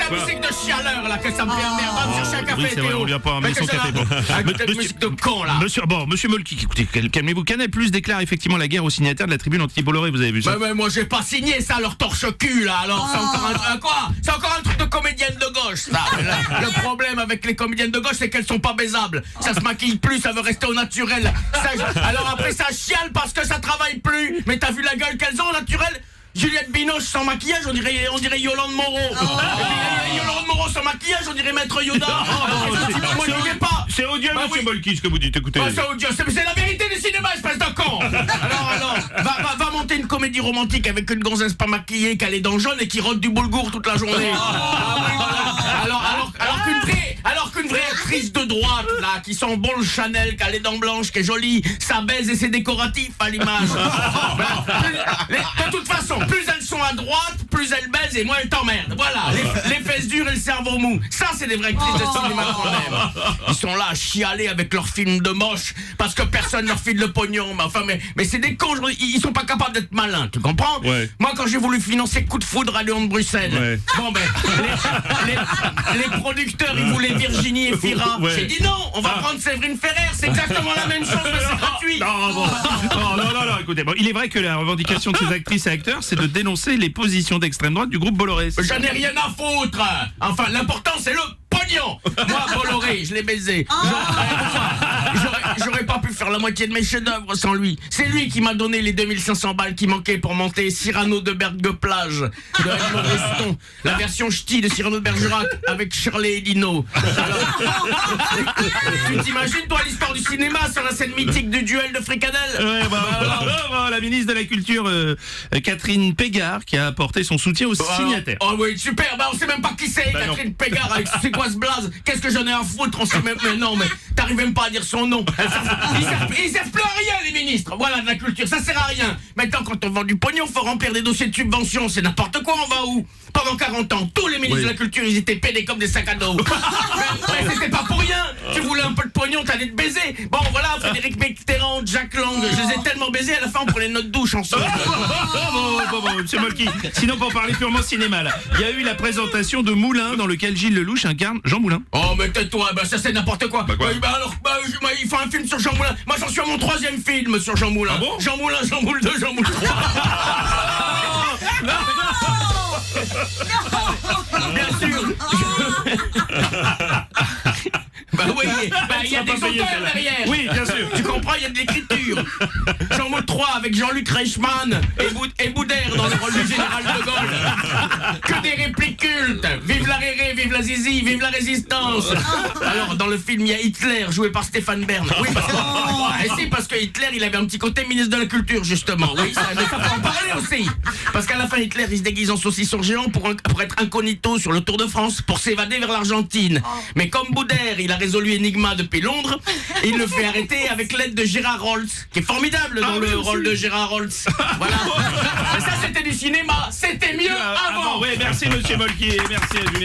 la musique de chialeur là que ça me fait merde. Va me chercher un café. Oui, c'est vrai, Théo. on lui a pas amené Mais son qu'est-ce café. que Bon. c'est là avec cette musique de con là. Monsieur Molki, écoutez, calmez-vous. Canal Plus déclare effectivement la guerre aux signataires de la tribune anti-Bolloré, vous avez vu ça? Mais moi j'ai pas signé ça, leur torche-cul là, alors c'est encore un quoi? C'est encore un truc de comédienne de gauche ça. Le problème avec les comédiennes de gauche c'est qu'elles sont pas baisables. Ça se maquille plus, ça veut rester au naturel. Alors après ça chiale parce que ça travaille plus. Mais t'as vu la gueule qu'elles ont au naturel? Juliette Binoche sans maquillage, on dirait Yolande Moreau. Et puis, Yolande Moreau sans maquillage, on dirait Maître Yoda. Moi je n'y pas. C'est odieux, Bah monsieur oui. Molki, ce que vous dites, écoutez. C'est odieux, c'est la vérité du cinéma, espèce de con. Alors, va monter une comédie romantique avec une gonzesse pas maquillée, qui a les dents jaunes et qui rote du boulgour toute la journée. Alors qu'une vraie actrice de droite, là, qui sent bon le Chanel, qui a les dents blanches, qui est jolie, ça baise et c'est décoratif à l'image. De toute façon, plus elles sont à droite, plus elles baisent et moins elles t'emmerdent. Voilà, les fesses dures et le cerveau mou. Ça, c'est des vraies actrices de cinéma quand même. Ils sont là à chialer avec leurs films de moche parce que personne leur file le pognon. Mais c'est des cons, ils sont pas capables d'être malins, tu comprends? Ouais. Moi, quand j'ai voulu financer Coup de foudre à Lyon de Bruxelles, Ouais. bon ben, les producteurs, ils voulaient Virginie et Fira. Ouais. J'ai dit non, on va prendre Séverine Ferrer, c'est exactement la même chose, mais c'est gratuit. Non, écoutez, bon, il est vrai que la revendication de ces actrices et acteurs, c'est de dénoncer les positions d'extrême droite du groupe Bolloré. J'en ai rien à foutre. Enfin, l'important, c'est le pognon. Moi, Bolloré, je l'ai baisé. J'aurais pas pu faire la moitié de mes chefs-d'œuvre sans lui. C'est lui qui m'a donné les 2500 balles qui manquaient pour monter Cyrano de Bergue-Plage de Edmond Reston, la version ch'ti de Cyrano de Bergerac avec Shirley et Dino. Tu t'imagines, toi, l'histoire du cinéma sur la scène mythique du duel de Fricadelle? Ouais, la ministre de la Culture, Catherine Pégard, qui a apporté son soutien aux signataires. Oh oui, super, on sait même pas qui c'est, Catherine Pégard, avec c'est quoi ce blaze? Qu'est-ce que j'en ai à foutre? On sait même, mais non, mais t'arrives même pas à dire son nom. Ils servent plus à rien, les ministres, voilà, de la culture, ça sert à rien. Maintenant, quand on vend du pognon, faut remplir des dossiers de subvention, c'est n'importe quoi, on va où? Pendant 40 ans, tous les ministres de la culture, ils étaient pédés comme des sacs à dos. mais c'était pas pour rien. Tu voulais un peu de pognon, t'allais te baiser. Bon, voilà, Frédéric Mitterrand, Jack Lang, je les ai tellement baisés, à la fin, on prenait notre douche ensemble. Bon, monsieur Molki. Sinon, pour parler purement cinéma, là, il y a eu la présentation de Moulin, dans lequel Gilles Lelouch incarne Jean Moulin. Oh, mais tais-toi, ça c'est n'importe quoi. Il faut un film sur Jean Moulin. Moi, j'en suis à mon 3e film sur Jean Moulin. Ah bon? Jean Moulin, Jean Moule 2, Jean Moule 3. Bien sûr. Oui, il y a des auteurs derrière. Oui, bien sûr. Tu comprends, il y a de l'écriture. Jean Moule 3 avec Jean-Luc Reichmann et Boudère dans le rôle du général de Gaulle. Que des répliques cultes. Vive la Réré, vive la Zizi, vive la résistance. Alors, dans le film, il y a Hitler, joué par Stéphane Bern. Oui, parce que Hitler, il avait un petit côté ministre de la Culture, justement. Oui, ça faut en parler aussi. Parce qu'à la fin, Hitler, il se déguise en saucisson géant pour être incognito sur le Tour de France, pour s'évader vers l'Argentine. Mais comme Boudère, il a résolu Enigma depuis Londres, il le fait arrêter avec l'aide de Gérard Rolls, qui est formidable dans le rôle de Gérard Rolls. Voilà. Mais ça, c'était du cinéma. C'était mieux avant. Oui, merci, monsieur Molki. Merci à Julien.